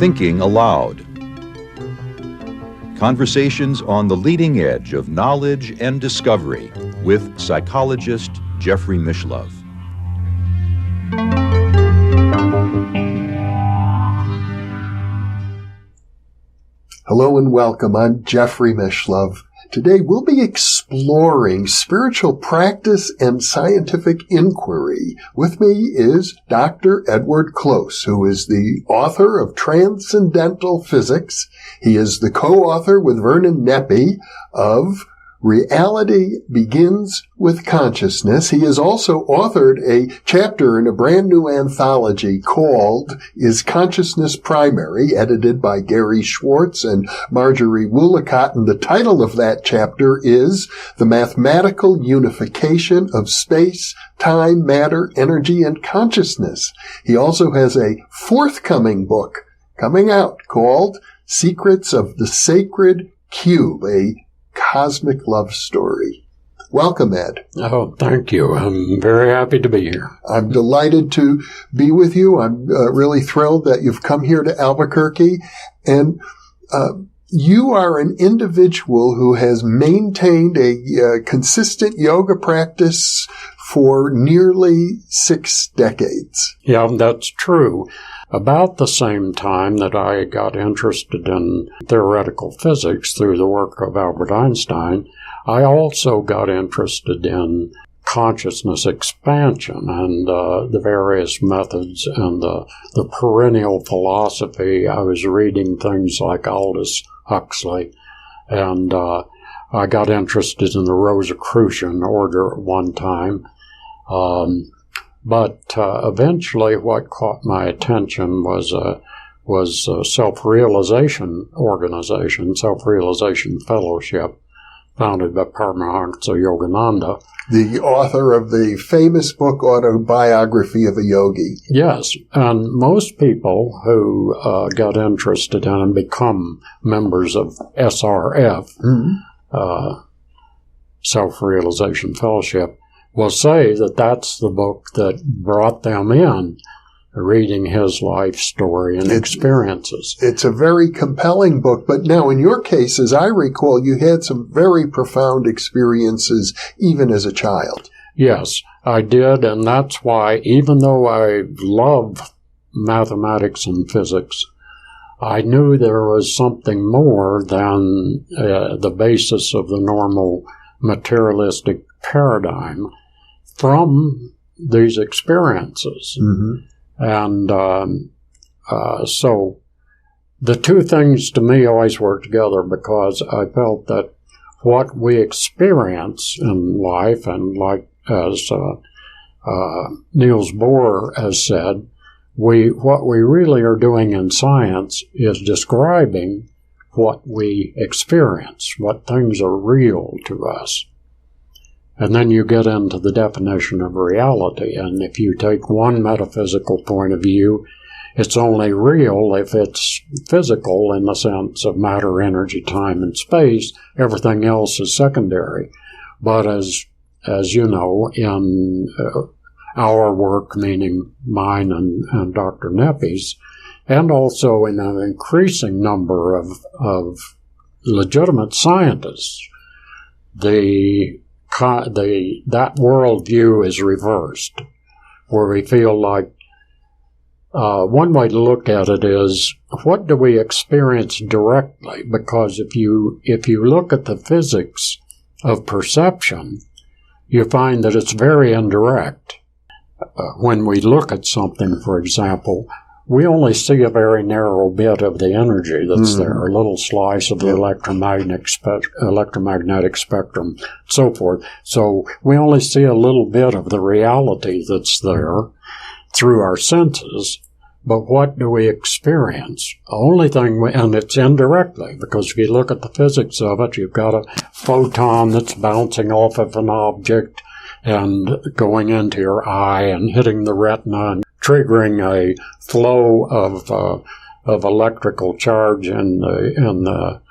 Thinking Aloud. Conversations on the leading edge of knowledge and discovery with psychologist Jeffrey Mishlove. Hello and welcome. I'm Jeffrey Mishlove. Today we'll be exploring spiritual practice and scientific inquiry. With me is Dr. Edward Close, who is the author of Transcendental Physics. He is the co-author with Vernon Neppe of Reality Begins with Consciousness. He has also authored a chapter in a brand new anthology called Is Consciousness Primary?, edited by Gary Schwartz and Marjorie Woollacott, and the title of that chapter is The Mathematical Unification of Space, Time, Matter, Energy, and Consciousness. He also has a forthcoming book coming out called Secrets of the Sacred Cube, a Cosmic LoveStory. Welcome, Ed. Oh, thank you. I'm very happy to be here. I'm delighted to be with you. I'm really thrilled that you've come here to Albuquerque. And you are an individual who has maintained a consistent yoga practice for nearly 6 decades. Yeah, that's true. About the same time that I got interested in theoretical physics through the work of Albert Einstein, I also got interested in consciousness expansion and the various methods and the perennial philosophy. I was reading things like Aldous Huxley, and I got interested in the Rosicrucian order at one time. But eventually what caught my attention was a self-realization organization, Self-Realization Fellowship, founded by Paramahansa Yogananda. The author of the famous book Autobiography of a Yogi. Yes, and most people who got interested in and become members of SRF, Self-Realization Fellowship, will say that that's the book that brought them in, reading his life story and experiences. It's a very compelling book, but now in your case, as I recall, you had some very profound experiences even as a child. Yes, I did, and that's why, even though I love mathematics and physics, I knew there was something more than the basis of the normal materialistic paradigm from these experiences. And so the two things to me always work together, because I felt that what we experience in life, and like as Niels Bohr has said, what we really are doing in science is describing what we experience, what things are real to us. And then you get into the definition of reality. And if you take one metaphysical point of view, it's only real if it's physical in the sense of matter, energy, time, and space. Everything else is secondary. But as you know, in our work, meaning mine and Dr. Neppe's, and also in an increasing number of legitimate scientists, that worldview is reversed, where we feel like one way to look at it is, what do we experience directly? Because if you look at the physics of perception, you find that it's very indirect. When we look at something, for example, we only see a very narrow bit of the energy that's there, a little slice of the electromagnetic spectrum, so forth. So we only see a little bit of the reality that's there through our senses. But what do we experience? The only thing, and it's indirectly, because if you look at the physics of it, you've got a photon that's bouncing off of an object and going into your eye and hitting the retina and triggering a flow of electrical charge in the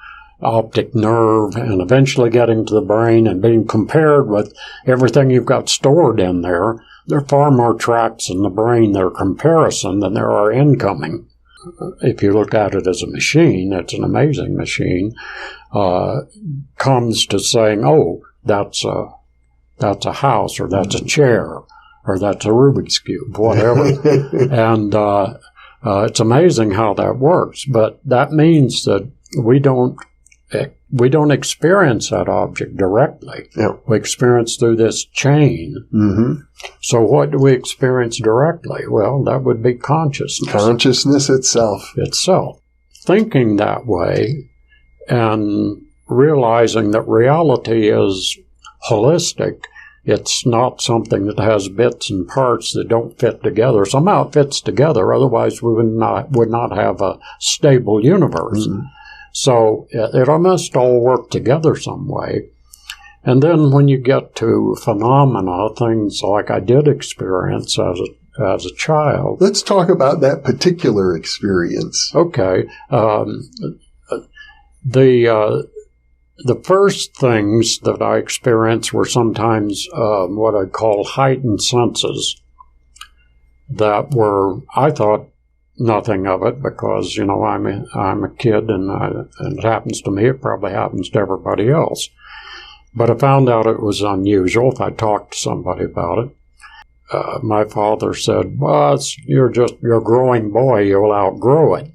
optic nerve and eventually getting to the brain and being compared with everything you've got stored in there, there are far more tracks in the brain that are comparison than there are incoming. If you look at it as a machine, it's an amazing machine, comes to saying, oh, that's a house, or that's a chair, or that's a Rubik's Cube, whatever. And it's amazing how that works. But that means that we don't experience that object directly. Yeah. We experience through this chain. Mm-hmm. So what do we experience directly? Well, that would be consciousness. Consciousness itself. Thinking that way and realizing that reality is holistic. It's not something that has bits and parts that don't fit together. Somehow it fits together, otherwise we would not have a stable universe. Mm-hmm. So it must all work together some way. And then when you get to phenomena, things like I did experience as a child. Let's talk about that particular experience. Okay. The first things that I experienced were sometimes what I call heightened senses that were, I thought, nothing of it because, I'm a kid and it happens to me. It probably happens to everybody else. But I found out it was unusual if I talked to somebody about it. My father said, well, you're a growing boy. You'll outgrow it.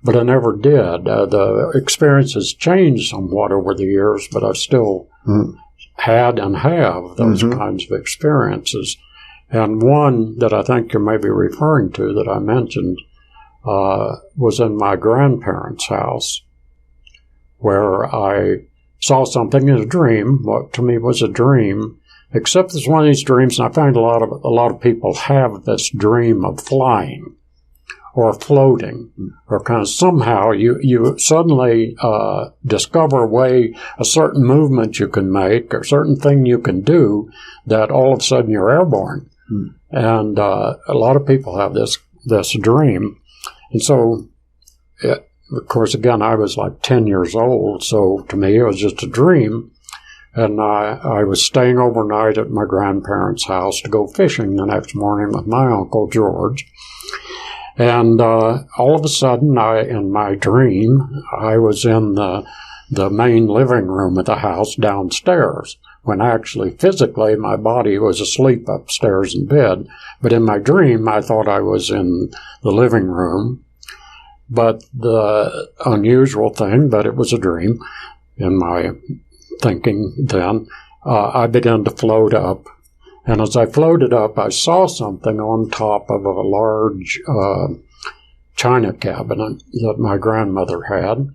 But I never did. The experiences changed somewhat over the years, but I still had and have those kinds of experiences. And one that I think you may be referring to that I mentioned was in my grandparents' house, where I saw something in a dream, what to me was a dream, except it's one of these dreams, and I find a lot of people have this dream of flying or floating, or kind of somehow you suddenly discover a certain movement you can make, or certain thing you can do, that all of a sudden you're airborne. And a lot of people have this dream. And so, of course, again, I was like 10 years old, so to me it was just a dream. And I was staying overnight at my grandparents' house to go fishing the next morning with my Uncle George. And all of a sudden, in my dream, I was in the main living room of the house downstairs, when actually, physically, my body was asleep upstairs in bed. But in my dream, I thought I was in the living room. But the unusual thing, but it was a dream in my thinking then, I began to float up. And as I floated up, I saw something on top of a large china cabinet that my grandmother had,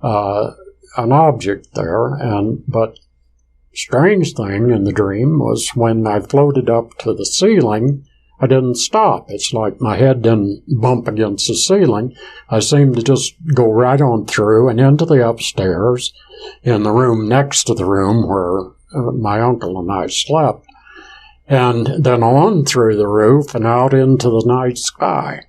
an object there. But strange thing in the dream was when I floated up to the ceiling, I didn't stop. It's like my head didn't bump against the ceiling. I seemed to just go right on through and into the upstairs in the room next to the room where my uncle and I slept. And then on through the roof and out into the night sky.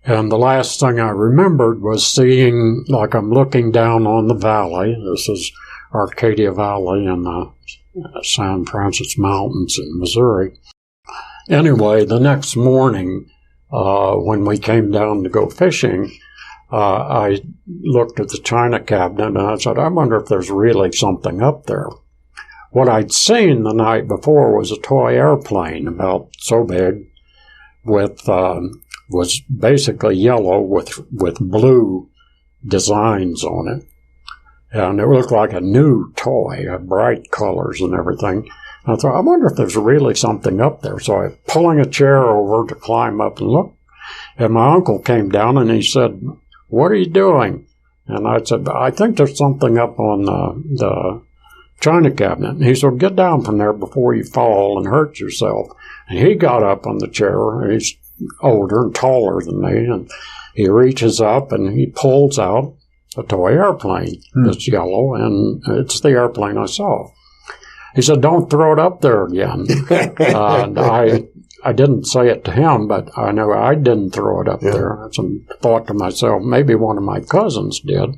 And the last thing I remembered was seeing, like I'm looking down on the valley. This is Arcadia Valley in the San Francisco Mountains in Missouri. Anyway, the next morning, when we came down to go fishing, I looked at the china cabinet and I said, I wonder if there's really something up there. What I'd seen the night before was a toy airplane about so big was basically yellow with blue designs on it. And it looked like a new toy, bright colors and everything. And I thought, I wonder if there's really something up there. So I pulling a chair over to climb up and look. And my uncle came down and he said, what are you doing? And I said, I think there's something up on the china cabinet. And he said, get down from there before you fall and hurt yourself. And he got up on the chair, and he's older and taller than me, and he reaches up and he pulls out a toy airplane that's yellow, and it's the airplane I saw. He said, don't throw it up there again. And I didn't say it to him, but I know I didn't throw it up there. So I thought to myself, maybe one of my cousins did.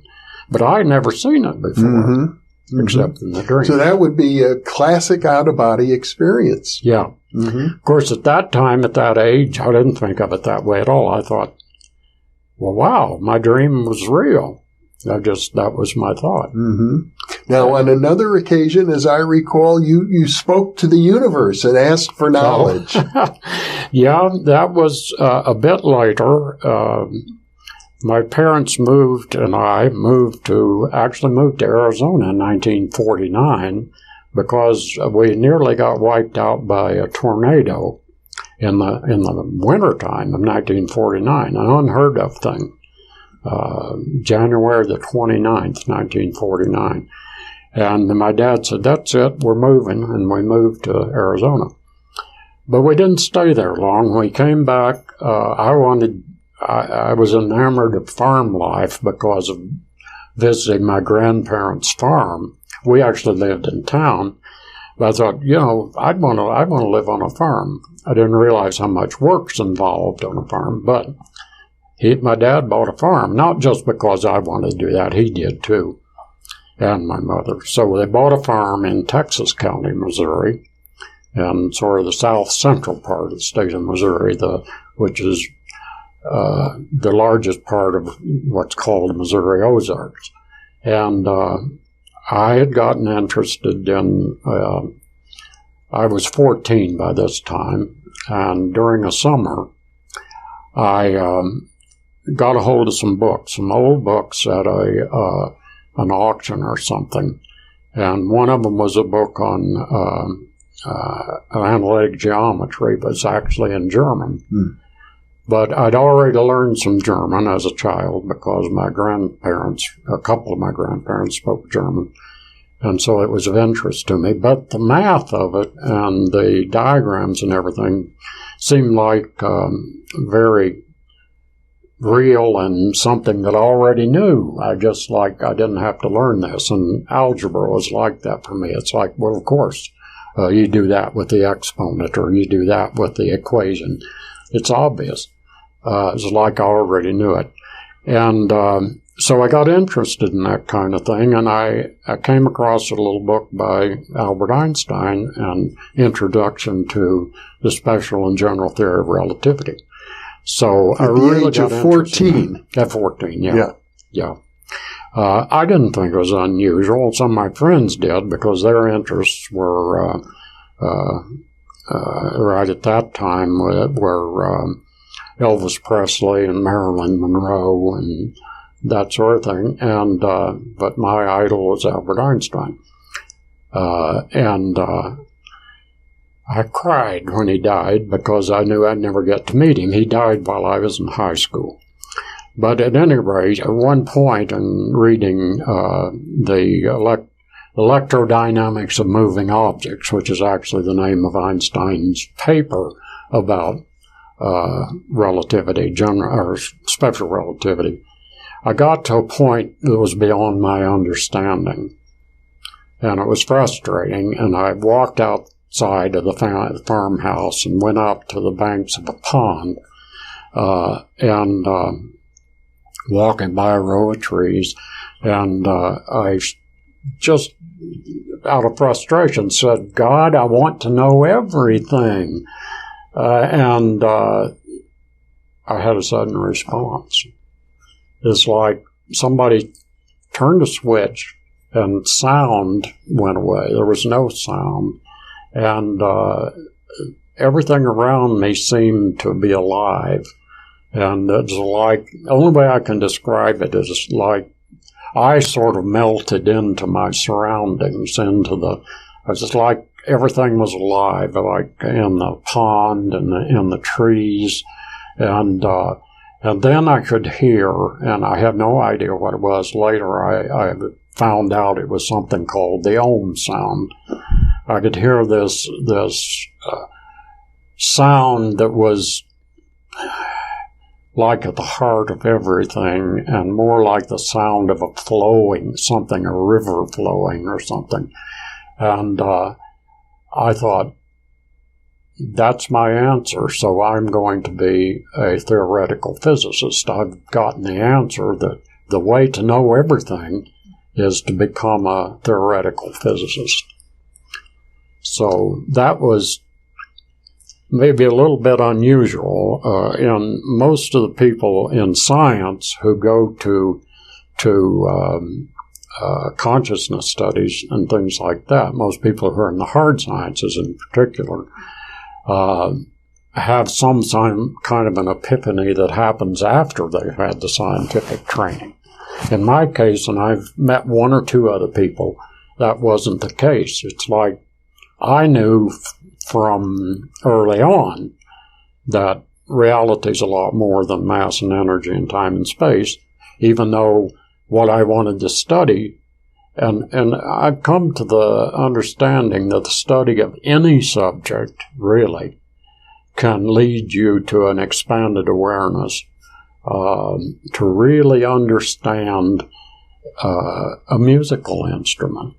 But I had never seen it before, except in the dream. So that would be a classic out-of-body experience. Yeah. Of course, at that time, at that age, I didn't think of it that way at all. I thought, well, wow, my dream was real. That was my thought. Now, on another occasion, as I recall, you spoke to the universe and asked for knowledge. Yeah, that was a bit later. My parents and I moved to Arizona in 1949 because we nearly got wiped out by a tornado in the wintertime of 1949, an unheard of thing. January the 29th, 1949. And my dad said, that's it, we're moving, and we moved to Arizona. But we didn't stay there long. We came back. I was enamored of farm life because of visiting my grandparents' farm. We actually lived in town. But I thought, I'd want to live on a farm. I didn't realize how much work's involved on a farm, but my dad bought a farm, not just because I wanted to do that. He did too, and my mother. So they bought a farm in Texas County, Missouri, and sort of the south central part of the state of Missouri, which is the largest part of what's called the Missouri Ozarks. And I had gotten interested in, I was 14 by this time, and during a summer, I got a hold of some old books at an auction or something. And one of them was a book on analytic geometry, but it's actually in German. But I'd already learned some German as a child because a couple of my grandparents spoke German. And so it was of interest to me. But the math of it and the diagrams and everything seemed like very real and something that I already knew. I didn't have to learn this. And algebra was like that for me. It's like, well, of course, you do that with the exponent or you do that with the equation. It's obvious. It's like I already knew it. And so I got interested in that kind of thing, and I came across a little book by Albert Einstein, An Introduction to the Special and General Theory of Relativity. So at the age of 14. At 14, yeah. I didn't think it was unusual. Some of my friends did because their interests were right at that time were Elvis Presley and Marilyn Monroe and that sort of thing. And but my idol was Albert Einstein. And I cried when he died because I knew I'd never get to meet him. He died while I was in high school. But at any rate, at one point in reading the Electrodynamics of Moving Objects, which is actually the name of Einstein's paper about relativity, or special relativity, I got to a point that was beyond my understanding. And it was frustrating, and I walked outside of the farmhouse and went out to the banks of a pond, and walking by a row of trees, and I just, out of frustration, said, God, I want to know everything. And I had a sudden response. It's like somebody turned a switch and sound went away. There was no sound. And everything around me seemed to be alive. And it's like, the only way I can describe it is like I sort of melted into my surroundings, it's just like everything was alive, like in the pond and in the trees. And then I could hear, and I had no idea what it was. Later I found out it was something called the Ohm sound. I could hear this sound that was like at the heart of everything, and more like the sound of a flowing something, a river flowing or something. And I thought, that's my answer, so I'm going to be a theoretical physicist. I've gotten the answer that the way to know everything is to become a theoretical physicist. So that was maybe a little bit unusual. In most of the people in science who go to consciousness studies and things like that, most people who are in the hard sciences in particular, have some kind of an epiphany that happens after they've had the scientific training. In my case, and I've met one or two other people, that wasn't the case. It's like I knew from early on that reality is a lot more than mass and energy and time and space, even though what I wanted to study, and I've come to the understanding that the study of any subject, really, can lead you to an expanded awareness, to really understand a musical instrument,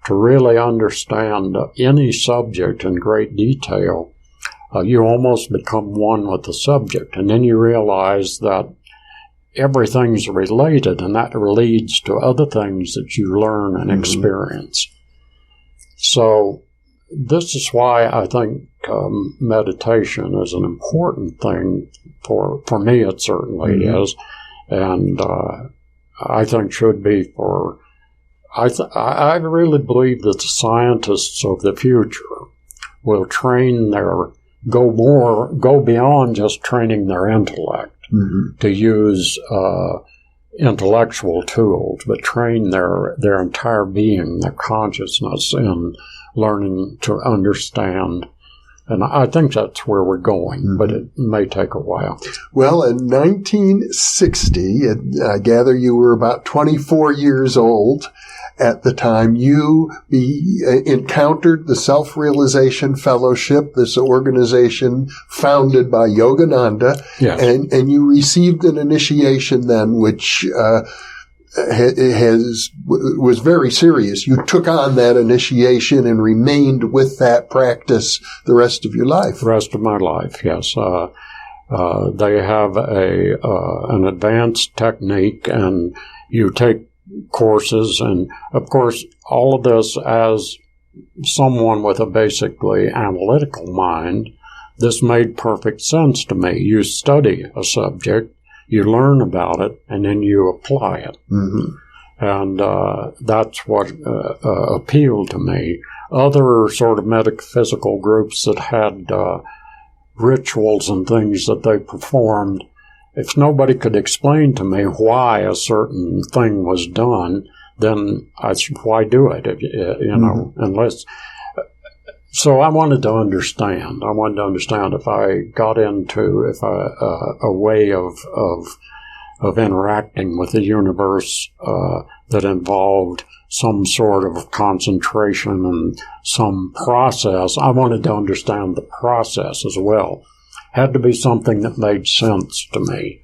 to really understand any subject in great detail. You almost become one with the subject, and then you realize that everything's related, and that leads to other things that you learn and experience. So this is why I think meditation is an important thing. For me, it certainly is, and I think should be for. I really believe that the scientists of the future will go beyond just training their intellect to use intellectual tools, but train their entire being, their consciousness, in learning to understand. And I think that's where we're going, but it may take a while. Well, in 1960, I gather you were about 24 years old at the time, you encountered the Self-Realization Fellowship, this organization founded by Yogananda, yes. and you received an initiation then, which was very serious. You took on that initiation and remained with that practice the rest of your life. The rest of my life, yes. They have an advanced technique, and you take courses, and of course all of this as someone with a basically analytical mind, this made perfect sense to me. You study a subject, you learn about it, and then you apply it. And that's what appealed to me. Other sort of metaphysical groups that had rituals and things that they performed, if nobody could explain to me why a certain thing was done, then why do it? Unless. So I wanted to understand. I wanted to understand if I got into a way of interacting with the universe that involved some sort of concentration and some process. I wanted to understand the process as well. Had to be something that made sense to me.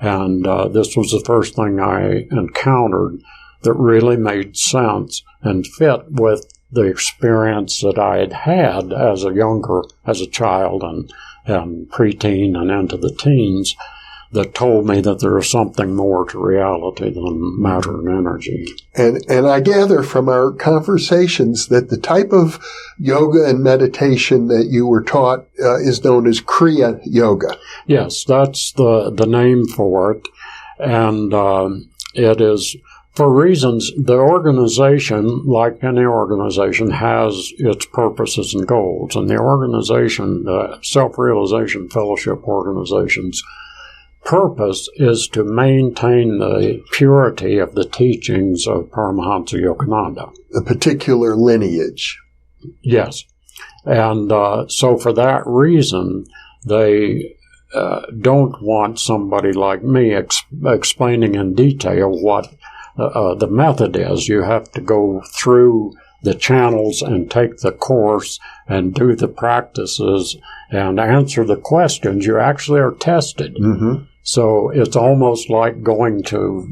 And this was the first thing I encountered that really made sense and fit with the experience that I had had as a child and preteen and into the teens, that told me that there is something more to reality than matter and energy. And I gather from our conversations that the type of yoga and meditation that you were taught is known as Kriya Yoga. Yes, that's the name for it. And it is, for reasons, the organization, like any organization, has its purposes and goals. And the organization, the Self-Realization Fellowship organization's purpose is to maintain the purity of the teachings of Paramahansa Yogananda. A particular lineage. Yes. And so for that reason, they don't want somebody like me explaining in detail what the method is. You have to go through the channels and take the course and do the practices and answer the questions. You actually are tested. So it's almost like going to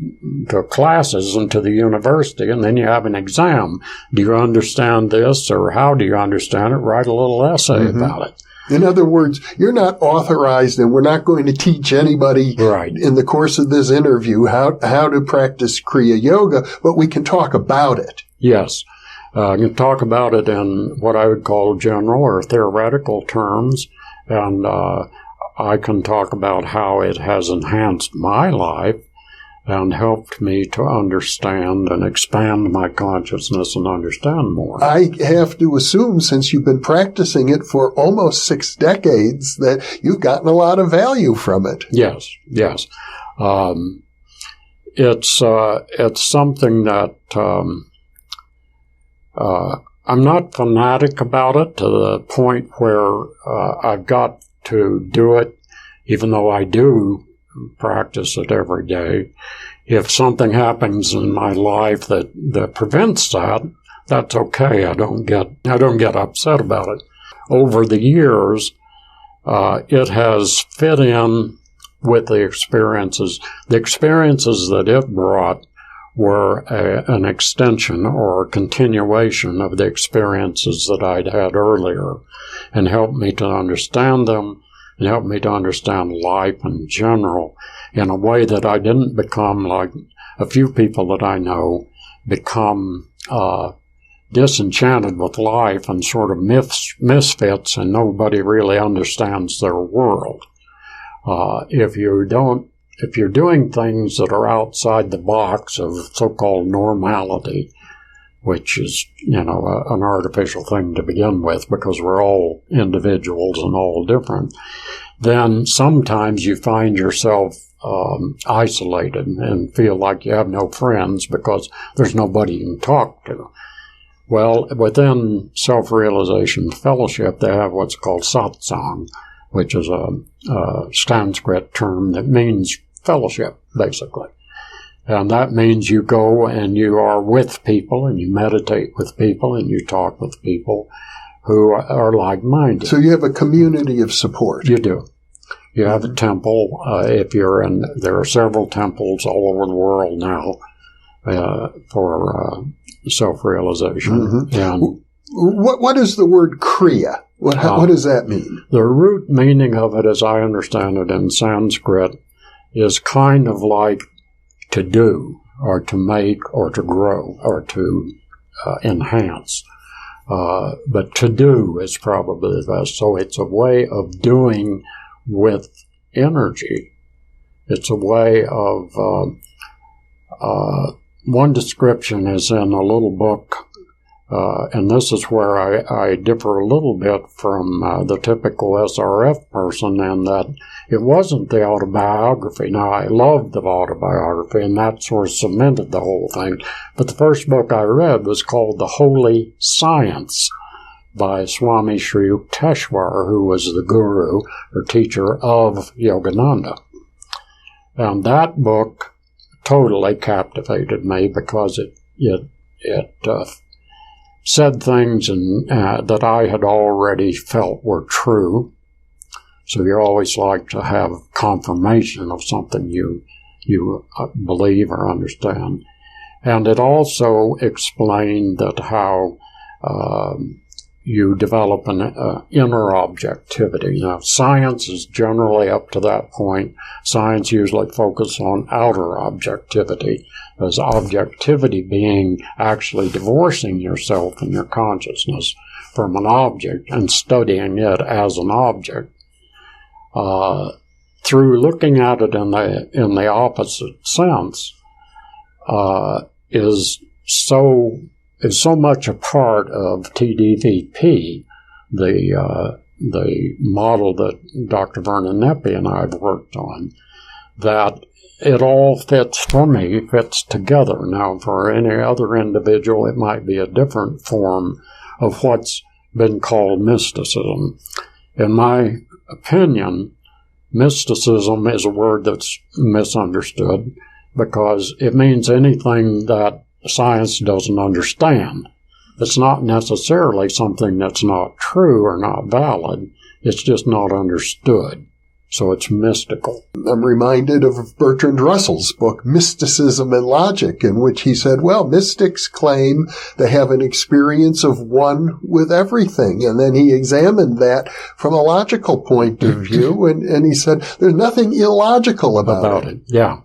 classes and to the university, and then you have an exam. Do you understand this, or how do you understand it? Write a little essay about it. In other words, you're not authorized, and we're not going to teach anybody Right. in the course of this interview how to practice Kriya Yoga, but we can talk about it. Yes. You can talk about it in what I would call general or theoretical terms, and I can talk about how it has enhanced my life and helped me to understand and expand my consciousness and understand more. I have to assume, since you've been practicing it for almost 6 decades, that you've gotten a lot of value from it. Yes. It's something that I'm not fanatic about it to the point where I've got to do it, even though I do practice it every day. If something happens in my life that prevents that, that's okay. I don't get upset about it. Over the years, it has fit in with the experiences. The experiences that it brought were an extension or a continuation of the experiences that I'd had earlier, and helped me to understand them and helped me to understand life in general in a way that I didn't become, like a few people that I know, become disenchanted with life and sort of misfits, and nobody really understands their world. If you're doing things that are outside the box of so-called normality, which is, an artificial thing to begin with because we're all individuals and all different, then sometimes you find yourself isolated and feel like you have no friends because there's nobody you can talk to. Well, within Self-Realization Fellowship, they have what's called satsang, which is a Sanskrit term that means fellowship, basically. And that means you go and you are with people and you meditate with people and you talk with people who are like-minded. So you have a community of support. You do. You have a temple. There are several temples all over the world now for self-realization. Mm-hmm. And what is the word Kriya? What does that mean? The root meaning of it, as I understand it in Sanskrit, is kind of like to do, or to make, or to grow, or to enhance. But to do is probably the best. So it's a way of doing with energy. It's a way of, one description is in a little book, and this is where I differ a little bit from the typical SRF person, in that it wasn't the autobiography. Now, I loved the autobiography, and that sort of cemented the whole thing. But the first book I read was called The Holy Science by Swami Sri Yukteswar, who was the guru or teacher of Yogananda. And that book totally captivated me because it said things that I had already felt were true. So you always like to have confirmation of something you believe or understand. And it also explained that how you develop an inner objectivity. Now, science is generally up to that point. Science usually focuses on outer objectivity, as objectivity being actually divorcing yourself and your consciousness from an object and studying it as an object. Through looking at it in the opposite sense, is so much a part of TDVP, the model that Dr. Vernon Neppe and I have worked on, that it all fits together. Now, for any other individual, it might be a different form of what's been called mysticism. In my opinion, mysticism is a word that's misunderstood because it means anything that science doesn't understand. It's not necessarily something that's not true or not valid. It's just not understood. So it's mystical. I'm reminded of Bertrand Russell's book, Mysticism and Logic, in which he said, well, mystics claim they have an experience of one with everything. And then he examined that from a logical point of view, and he said, there's nothing illogical about it. Yeah.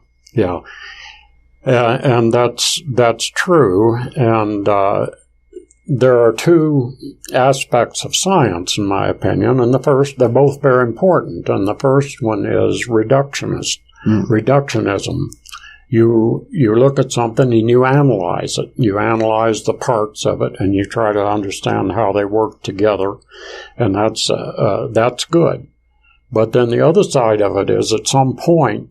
And that's true. And there are two aspects of science, in my opinion, and they're both very important. And the first one is reductionism. You look at something and you analyze it. You analyze the parts of it, and you try to understand how they work together, and that's good. But then the other side of it is, at some point,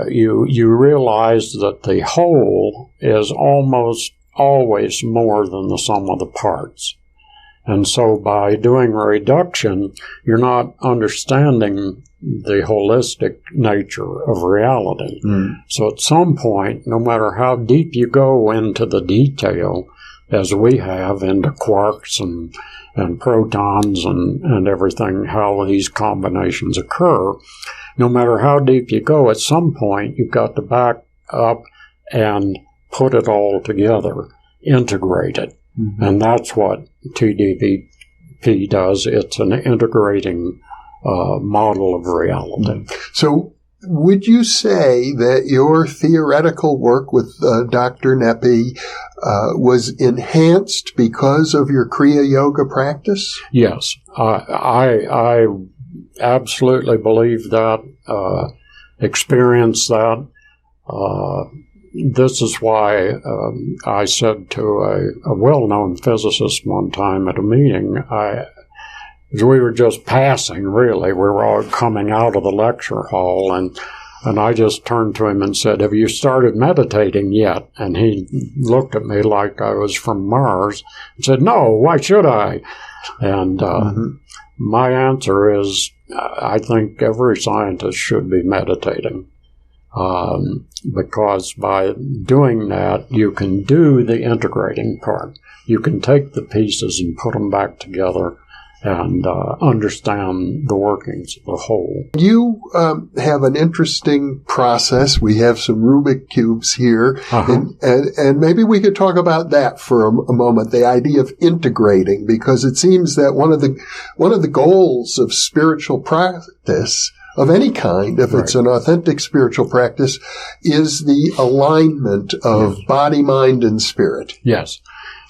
you realize that the whole is almost always more than the sum of the parts. And so by doing reduction, you're not understanding the holistic nature of reality. So at some point, no matter how deep you go into the detail, as we have into quarks and protons and everything, how these combinations occur, no matter how deep you go, at some point you've got to back up and put it all together, integrate it. And that's what TDVP does. It's an integrating model of reality. So would you say that your theoretical work with Dr. Neppe was enhanced because of your Kriya Yoga practice? Yes. I absolutely believe that, experience that. This is why I said to a well-known physicist one time at a meeting, we were just passing, really. We were all coming out of the lecture hall, and I just turned to him and said, "Have you started meditating yet?" And he looked at me like I was from Mars and said, "No, why should I?" And my answer is, I think every scientist should be meditating. Because by doing that, you can do the integrating part. You can take the pieces and put them back together and understand the workings of the whole. You have an interesting process. We have some Rubik cubes here, and maybe we could talk about that for a moment, the idea of integrating, because it seems that one of the goals of spiritual practice of any kind, if it's an authentic spiritual practice, is the alignment of body, mind, and spirit. Yes.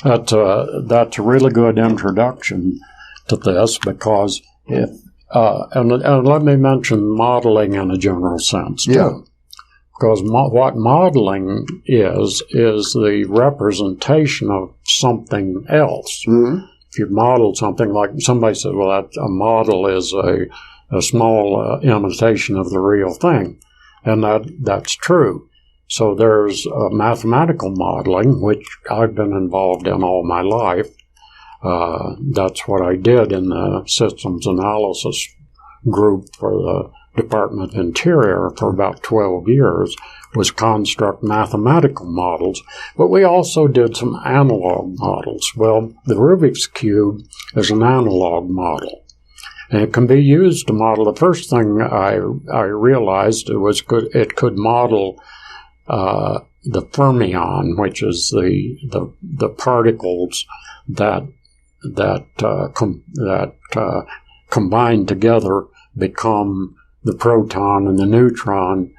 That's a really good introduction to this, because and let me mention modeling in a general sense, too. Yeah. Because what modeling is the representation of something else. If you model something, like somebody said, well, a model is a small imitation of the real thing. And that's true. So there's mathematical modeling, which I've been involved in all my life. That's what I did in the systems analysis group for the Department of Interior for about 12 years, was construct mathematical models. But we also did some analog models. Well, the Rubik's Cube is an analog model. And it can be used to model. The first thing I realized it could model the fermion, which is the particles that combine together become the proton and the neutron,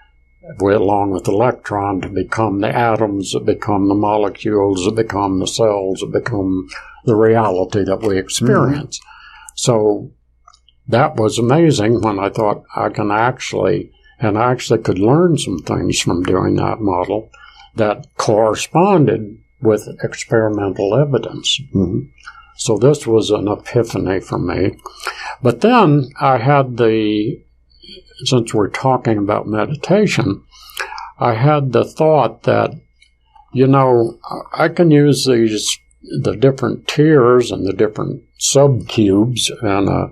along with the electron, to become the atoms, that become the molecules, that become the cells, that become the reality that we experience. So that was amazing when I thought I actually could learn some things from doing that model that corresponded with experimental evidence. So this was an epiphany for me. But then I had since we're talking about meditation, I had the thought that, I can use the different tiers and the different subcubes in a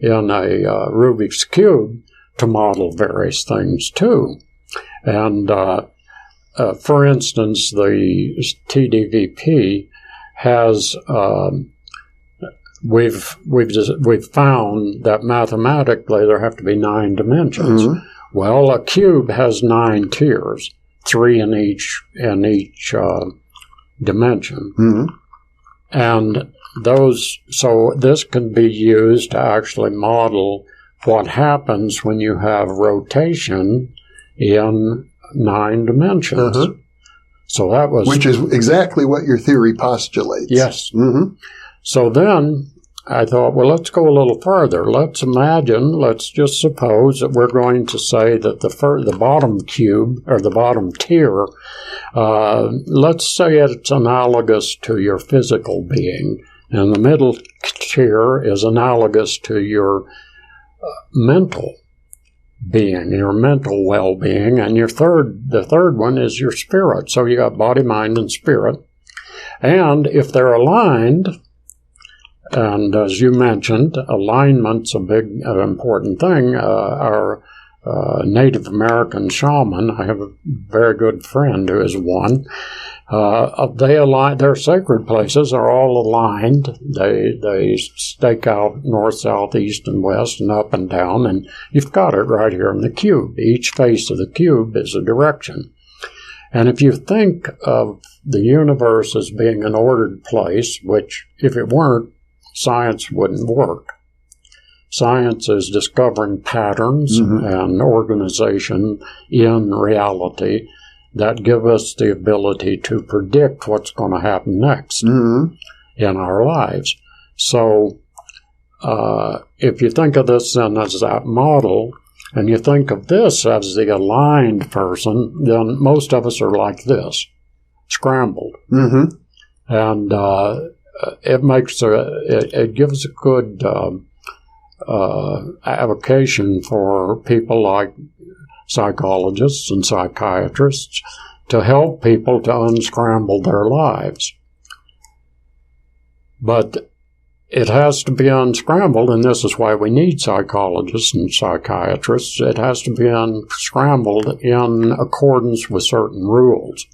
Rubik's Cube to model various things too. And for instance, the TDVP has we've found that mathematically there have to be 9 dimensions. Mm-hmm. Well, a cube has 9 tiers, 3 in each dimension. Mm-hmm. And so this can be used to actually model what happens when you have rotation in 9 dimensions. Uh-huh. So that was... Which is exactly what your theory postulates. Yes. Mm-hmm. So then I thought, well, let's go a little further. Let's just suppose that we're going to say that the bottom cube, or the bottom tier, let's say it's analogous to your physical being, and the middle tier is analogous to your mental being, your mental well-being, and the third one is your spirit. So you got body, mind, and spirit. And if they're aligned, and as you mentioned, alignment's a big, important thing. Our Native American shaman, I have a very good friend who is one. They align. Their sacred places are all aligned. They stake out north, south, east, and west, and up and down, and you've got it right here in the cube. Each face of the cube is a direction. And if you think of the universe as being an ordered place, which if it weren't, science wouldn't work. Science is discovering patterns and organization in reality that give us the ability to predict what's going to happen next in our lives. So if you think of this then as that model, and you think of this as the aligned person, then most of us are like this, scrambled. Mm-hmm. And it gives a good avocation for people like psychologists and psychiatrists to help people to unscramble their lives. But it has to be unscrambled, and this is why we need psychologists and psychiatrists. It has to be unscrambled in accordance with certain rules,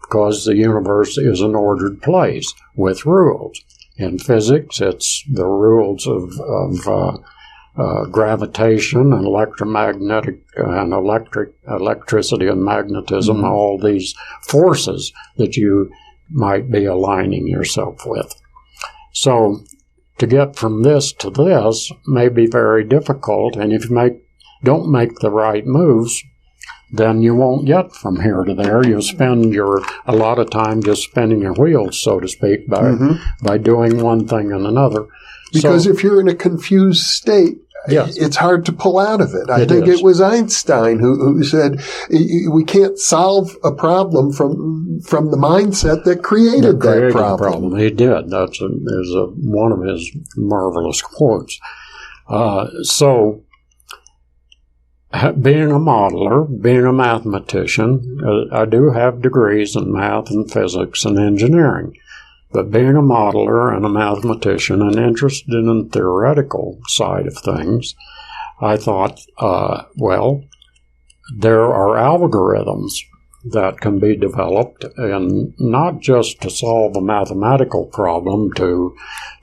because the universe is an ordered place with rules. In physics, it's the rules of gravitation and electromagnetic and electricity and magnetism, all these forces that you might be aligning yourself with. So to get from this to this may be very difficult, and if you don't make the right moves, then you won't get from here to there. You'll spend a lot of time just spinning your wheels, so to speak, by doing one thing and another. Because if you're in a confused state, it's hard to pull out of it. I think it was Einstein who said we can't solve a problem from the mindset that created that problem. He did. That's one of his marvelous quotes. So being a modeler, being a mathematician, I do have degrees in math and physics and engineering. But being a modeler and a mathematician and interested in the theoretical side of things, I thought, there are algorithms that can be developed, and not just to solve a mathematical problem, to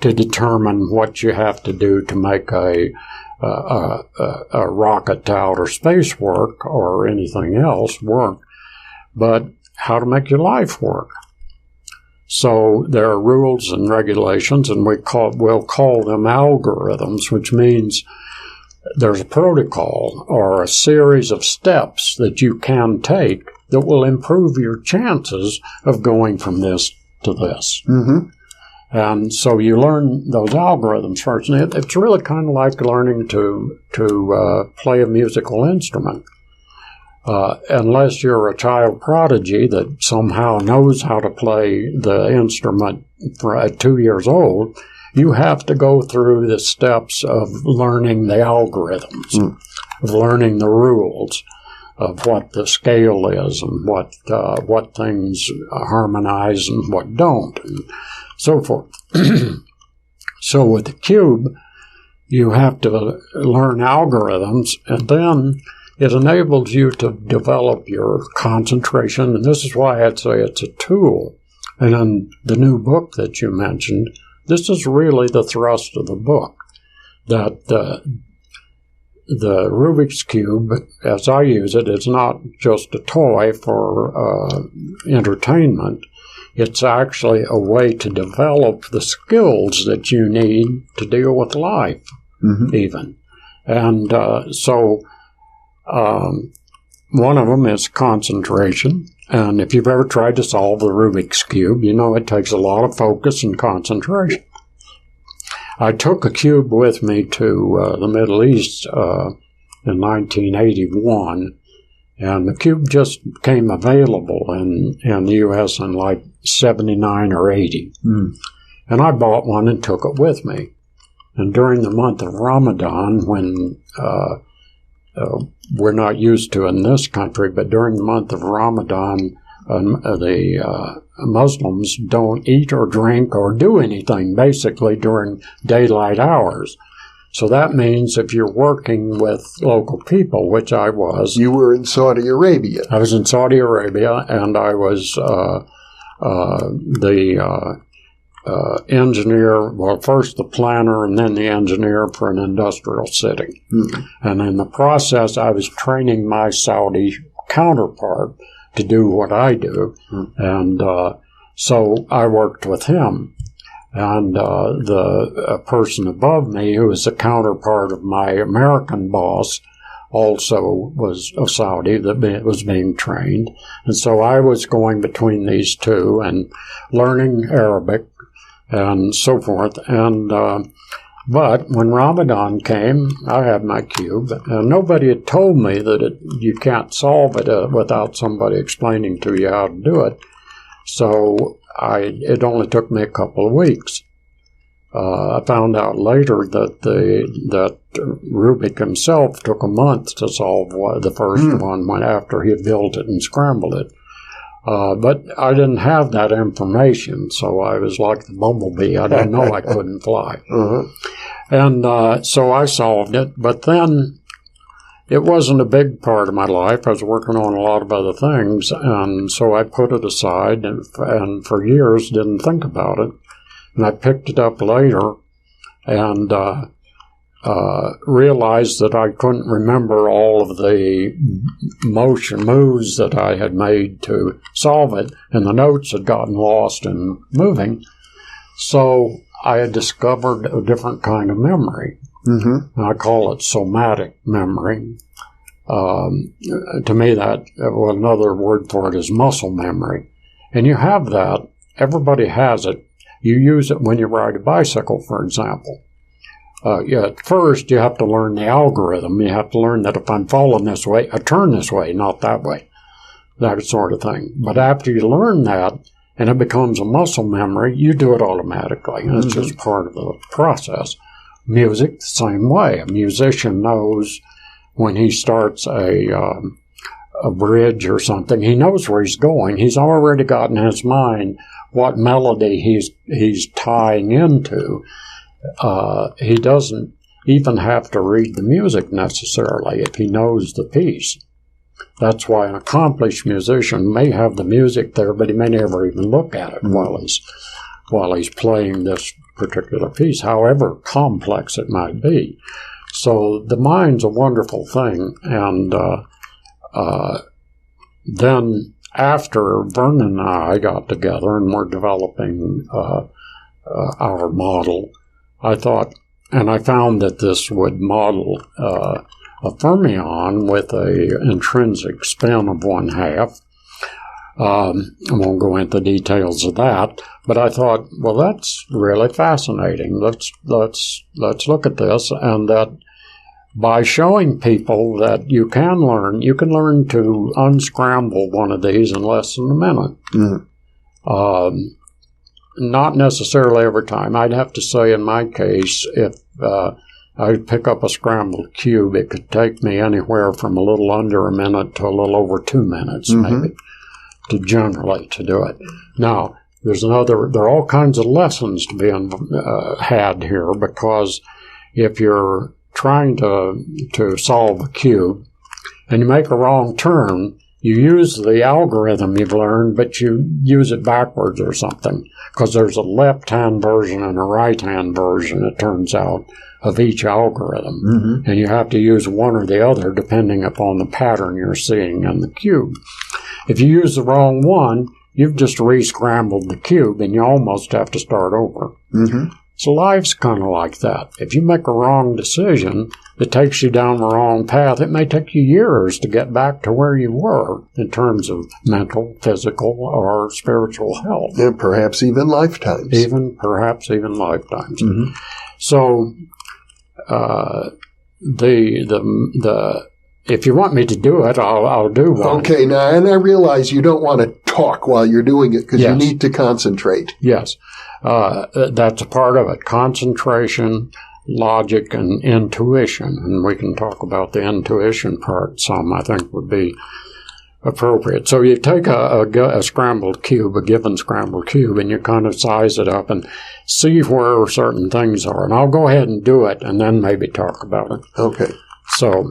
determine what you have to do to make a rocket to outer space work or anything else work, but how to make your life work. So there are rules and regulations, and we'll call them algorithms, which means there's a protocol or a series of steps that you can take that will improve your chances of going from this to this. And so you learn those algorithms first. And it's really kind of like learning to play a musical instrument. Unless you're a child prodigy that somehow knows how to play the instrument at 2 years old, you have to go through the steps of learning the algorithms, of learning the rules of what the scale is and what things harmonize and what don't, and so forth. So with the cube, you have to learn algorithms, and then it enables you to develop your concentration, and this is why I'd say it's a tool. And in the new book that you mentioned, this is really the thrust of the book, that the Rubik's Cube, as I use it, is not just a toy for entertainment. It's actually a way to develop the skills that you need to deal with life, even. And so one of them is concentration. And if you've ever tried to solve the Rubik's Cube, you know it takes a lot of focus and concentration. I took a cube with me to the Middle East in 1981, and the cube just became available in the U.S. in like 79 or 80. And I bought one and took it with me. And during the month of Ramadan, when we're not used to in this country, but during the month of Ramadan, the Muslims don't eat or drink or do anything, basically, during daylight hours. So that means if you're working with local people, which I was. You were in Saudi Arabia. I was in Saudi Arabia, and I was the engineer, well, first the planner and then the engineer for an industrial city. And in the process, I was training my Saudi counterpart to do what I do. And so I worked with him. And the person above me, who was the counterpart of my American boss, also was a Saudi that was being trained. And so I was going between these two and learning Arabic and so forth. And but when Ramadan came, I had my cube, and nobody had told me that you can't solve it without somebody explaining to you how to do it. So it only took me a couple of weeks. I found out later that Rubik himself took a month to solve the first one after he had built it and scrambled it. But I didn't have that information, so I was like the bumblebee. I didn't know I couldn't fly. And so I solved it, but then it wasn't a big part of my life. I was working on a lot of other things, and so I put it aside and for years didn't think about it. And I picked it up later and realized that I couldn't remember all of the moves that I had made to solve it, and the notes had gotten lost in moving. So I had discovered a different kind of memory. And I call it somatic memory. To me, another word for it is muscle memory. And you have that. Everybody has it. You use it when you ride a bicycle, for example. At first, you have to learn the algorithm. You have to learn that if I'm falling this way, I turn this way, not that way. That sort of thing. But after you learn that, and it becomes a muscle memory, you do it automatically. And it's just part of the process. Music, the same way. A musician knows when he starts a bridge or something, he knows where he's going. He's already got in his mind what melody he's tying into. He doesn't even have to read the music necessarily if he knows the piece. That's why an accomplished musician may have the music there, but he may never even look at it while he's playing this particular piece, however complex it might be. So the mind's a wonderful thing, and then after Vernon and I got together and were developing our model, I thought, and I found that this would model a fermion with an intrinsic spin of 1/2. I won't go into details of that, but I thought, well, that's really fascinating. Let's look at this, and that by showing people that you can learn to unscramble one of these in less than a minute. Not necessarily every time. I'd have to say in my case, if I'd pick up a scrambled cube, it could take me anywhere from a little under a minute to a little over 2 minutes, maybe, to do it. Now, there are all kinds of lessons to be had here, because if you're trying to solve a cube and you make a wrong turn, you use the algorithm you've learned, but you use it backwards or something, because there's a left-hand version and a right-hand version, it turns out, of each algorithm. Mm-hmm. And you have to use one or the other depending upon the pattern you're seeing in the cube. If you use the wrong one, you've just re-scrambled the cube, and you almost have to start over. Mm-hmm. So life's kind of like that. If you make a wrong decision that takes you down the wrong path, it may take you years to get back to where you were in terms of mental, physical, or spiritual health. And perhaps even lifetimes. Perhaps even lifetimes. Mm-hmm. So, if you want me to do it, I'll do one. Okay, now, and I realize you don't want to talk while you're doing it because Yes. you need to concentrate. Yes. That's a part of it. Concentration, logic, and intuition. And we can talk about the intuition part some, I think would be appropriate. So you take a scrambled cube, a given scrambled cube, and you kind of size it up and see where certain things are. And I'll go ahead and do it and then maybe talk about it. Okay. So,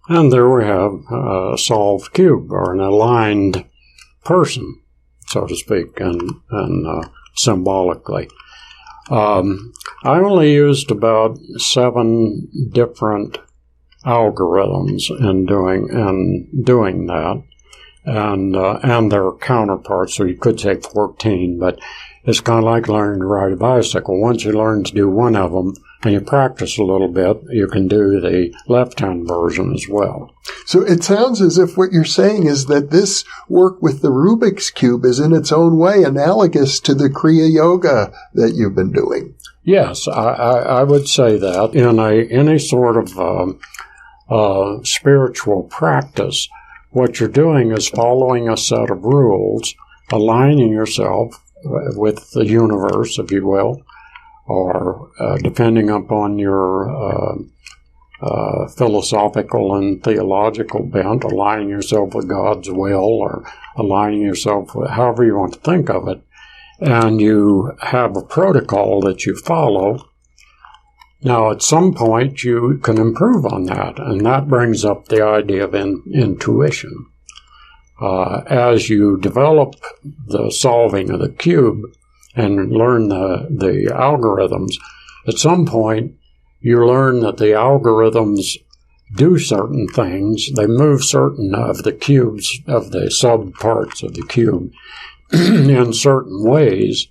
and there we have a solved cube, or an aligned person, so to speak, and symbolically. I only used about 7 different algorithms in doing that, and their counterparts. So you could say 14, but it's kind of like learning to ride a bicycle. Once you learn to do one of them, and you practice a little bit, you can do the left-hand version as well. So it sounds as if what you're saying is that this work with the Rubik's Cube is in its own way analogous to the Kriya Yoga that you've been doing. Yes, I would say that. In any sort of spiritual practice, what you're doing is following a set of rules, aligning yourself with the universe, if you will, or depending upon your philosophical and theological bent, aligning yourself with God's will, or aligning yourself with however you want to think of it, and you have a protocol that you follow. Now, at some point, you can improve on that, and that brings up the idea of intuition. As you develop the solving of the cube and learn the algorithms, at some point you learn that the algorithms do certain things. They move certain of the cubes, of the subparts of the cube, in certain ways.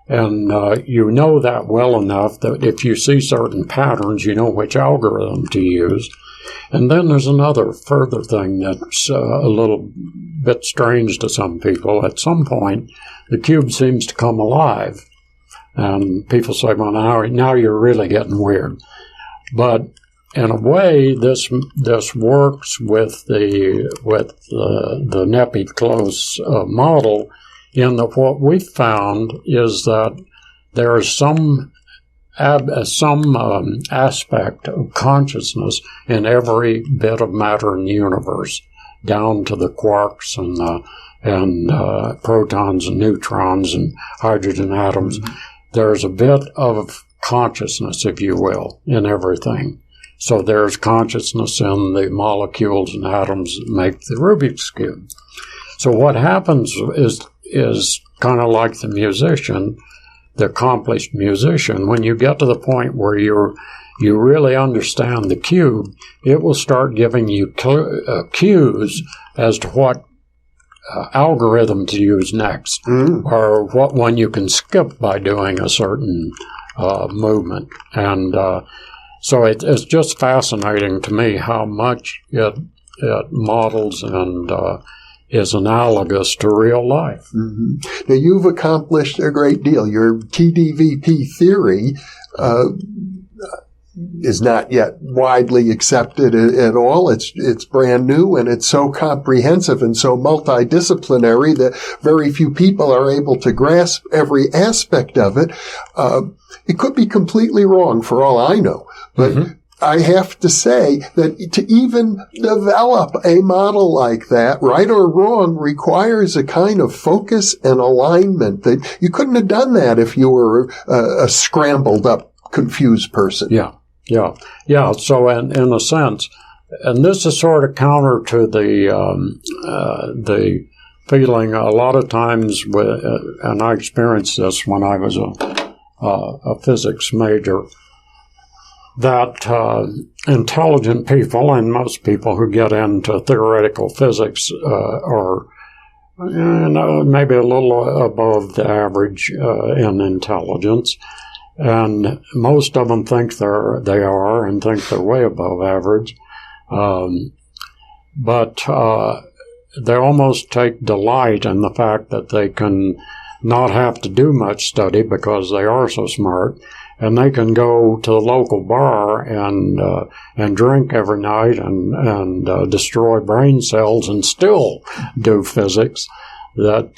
And you know that well enough that if you see certain patterns, you know which algorithm to use. And then there's another further thing that's a little bit strange to some people. At some point, the cube seems to come alive. And people say, well, now you're really getting weird. But in a way, this works with the Neppe close model, in that what we found is that there is some aspect of consciousness in every bit of matter in the universe, down to the quarks and protons and neutrons and hydrogen atoms. Mm-hmm. There's a bit of consciousness, if you will, in everything. So there's consciousness in the molecules and atoms that make the Rubik's Cube. So what happens is kind of like the musician. the accomplished musician. When you get to the point where you really understand the cube, it will start giving you cues as to what algorithm to use next, or what one you can skip by doing a certain movement. And so it's just fascinating to me how much it models and is analogous to real life. Now, you've accomplished a great deal. Your TDVP theory is not yet widely accepted at all. It's brand new, and it's so comprehensive and so multidisciplinary that very few people are able to grasp every aspect of it. It could be completely wrong for all I know, but I have to say that to even develop a model like that, right or wrong, requires a kind of focus and alignment that you couldn't have done that if you were a scrambled up, confused person. Yeah. So, in a sense, and this is sort of counter to the feeling a lot of times, and I experienced this when I was a physics major, that intelligent people and most people who get into theoretical physics are maybe a little above the average in intelligence. And most of them think they are and think they're way above average. But they almost take delight in the fact that they can not have to do much study because they are so smart, and they can go to the local bar and drink every night and destroy brain cells and still do physics. But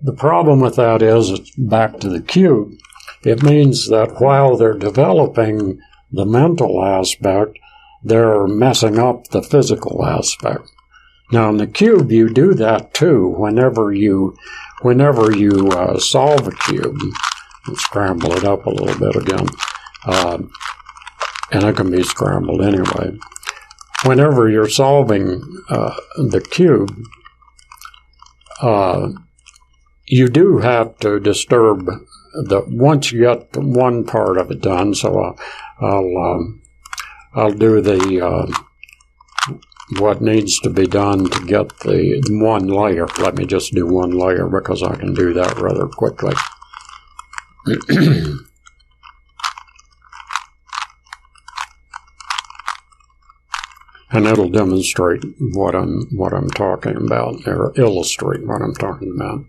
the problem with that is, it's back to the cube. It means that while they're developing the mental aspect, they're messing up the physical aspect. Now, in the cube, you do that too. Whenever you solve a cube, let's scramble it up a little bit again, and it can be scrambled anyway. Whenever you're solving the cube, you do have to disturb once you get one part of it done. So I'll do what needs to be done to get the one layer. Let me just do one layer because I can do that rather quickly. And it'll demonstrate what I'm talking about, or illustrate what I'm talking about.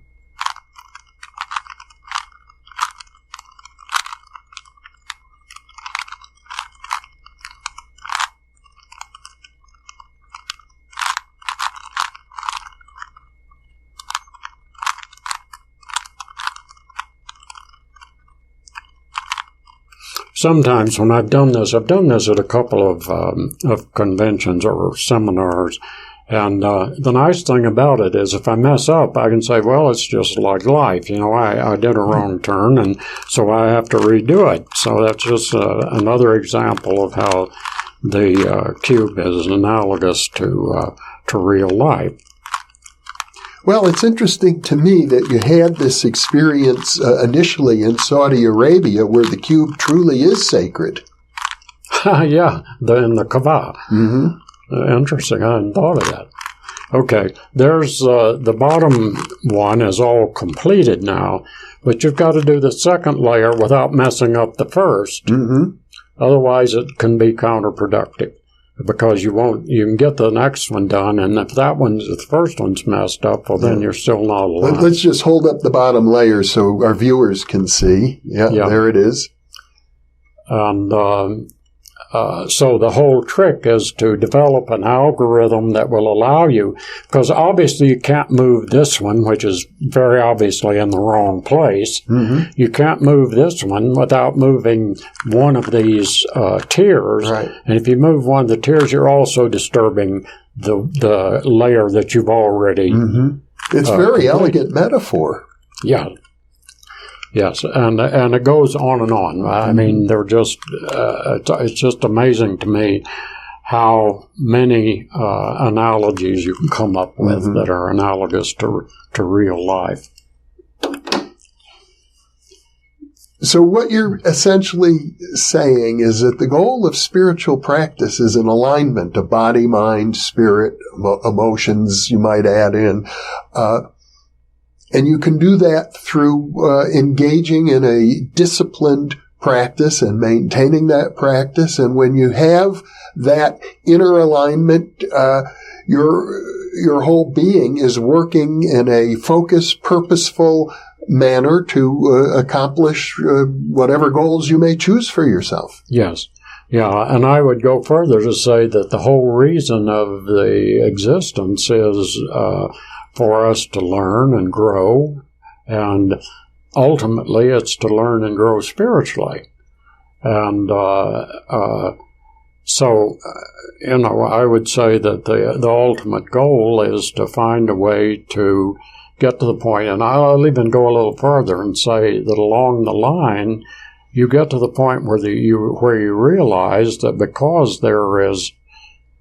Sometimes when I've done this at a couple of conventions or seminars, and the nice thing about it is if I mess up, I can say, well, it's just like life. I did a wrong turn, and so I have to redo it. So that's just another example of how the cube is analogous to real life. Well, it's interesting to me that you had this experience initially in Saudi Arabia where the cube truly is sacred. Yeah, in the Kaaba. Interesting. I hadn't thought of that. Okay, there's the bottom one is all completed now, but you've got to do the second layer without messing up the first. Otherwise, it can be counterproductive. Because you can get the next one done, and if the first one's messed up, well, then you're still not alive. Let's just hold up the bottom layer so our viewers can see. Yeah. There it is. And so the whole trick is to develop an algorithm that will allow you, because obviously you can't move this one, which is very obviously in the wrong place. You can't move this one without moving one of these tiers. Right. And if you move one of the tiers, you're also disturbing the layer that you've already It's a very elegant metaphor. Yeah. Yes, and it goes on and on. I mean, they're just it's just amazing to me how many analogies you can come up with that are analogous to real life. So what you're essentially saying is that the goal of spiritual practice is an alignment of body, mind, spirit, emotions you might add in. And you can do that through engaging in a disciplined practice and maintaining that practice. And when you have that inner alignment, your whole being is working in a focused, purposeful manner to accomplish whatever goals you may choose for yourself. Yes. Yeah, and I would go further to say that the whole reason of the existence is for us to learn and grow, and ultimately it's to learn and grow spiritually. And so, I would say that the ultimate goal is to find a way to get to the point, and I'll even go a little further and say that along the line, you get to the point where you realize that because there is,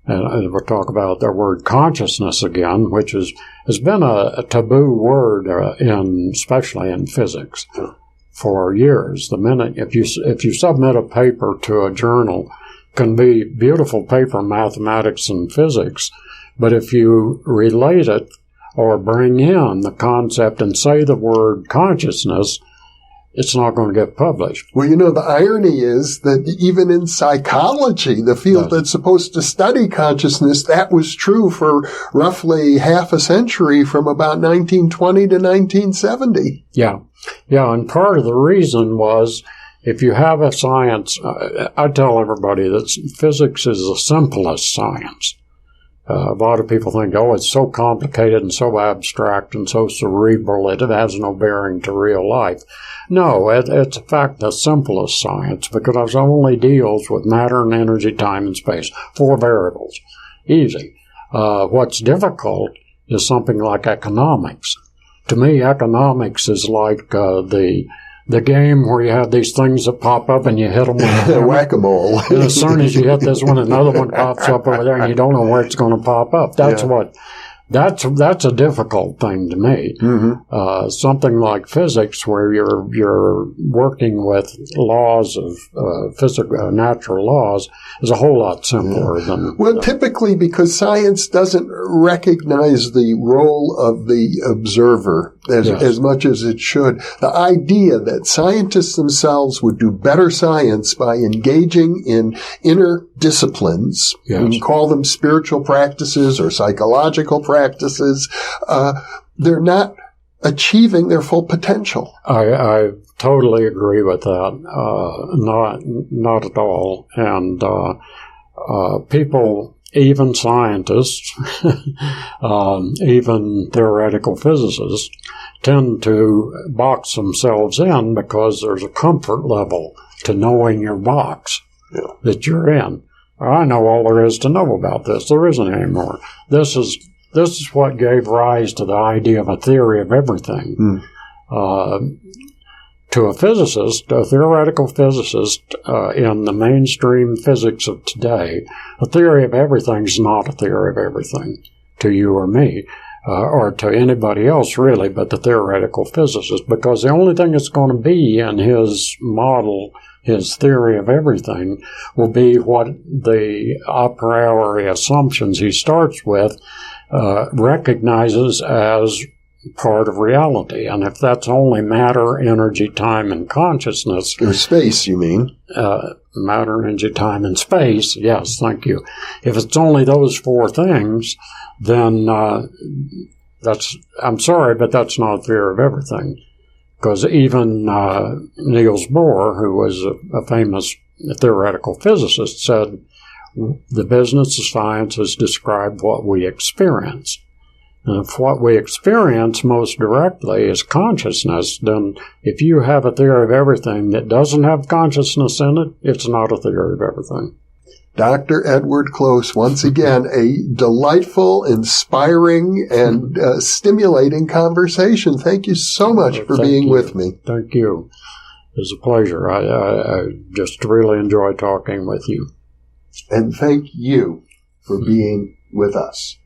and we'll talk about the word consciousness again, which has been a taboo word especially in physics for years. The minute if you submit a paper to a journal, can be beautiful paper, mathematics and physics, but if you relate it or bring in the concept and say the word consciousness, it's not going to get published. Well, the irony is that even in psychology, the field that's supposed to study consciousness, that was true for roughly half a century, from about 1920 to 1970. Yeah, and part of the reason was, if you have a science, I tell everybody that physics is the simplest science. A lot of people think, it's so complicated and so abstract and so cerebral that it has no bearing to real life. No, it's in fact the simplest science, because it only deals with matter and energy, time and space, 4 variables. Easy. What's difficult is something like economics. To me, economics is like the game where you have these things that pop up and you hit them with whack-a-mole. And as soon as you hit this one, another one pops up over there, and you don't know where it's going to pop up. That's a difficult thing to me. Mm-hmm. Something like physics, where you're working with laws of natural laws, is a whole lot simpler than. Well, typically because science doesn't recognize the role of the observer as much as it should. The idea that scientists themselves would do better science by engaging in inner disciplines, we can call them spiritual practices or psychological practices, they're not achieving their full potential. I totally agree with that. Not at all. And people, even scientists, even theoretical physicists, tend to box themselves in because there's a comfort level to knowing your box that you're in. I know all there is to know about this. There isn't any more. This is what gave rise to the idea of a theory of everything. To a physicist, a theoretical physicist, in the mainstream physics of today, a theory of everything is not a theory of everything to you or me, or to anybody else really, but the theoretical physicist, because the only thing that's going to be in his model, his theory of everything, will be what the a priori assumptions he starts with recognizes as part of reality. And if that's only matter, energy, time, and consciousness... Or space, you mean? Matter, energy, time, and space, yes, thank you. If it's only those 4 things, then I'm sorry, but that's not a theory of everything. Because even Niels Bohr, who was a famous theoretical physicist, said, the business of science is describe what we experience. And if what we experience most directly is consciousness, then if you have a theory of everything that doesn't have consciousness in it, it's not a theory of everything. Dr. Edward Close, once again, a delightful, inspiring, and stimulating conversation. Thank you so much for being with me. Thank you. It was a pleasure. I just really enjoy talking with you. And thank you for being with us.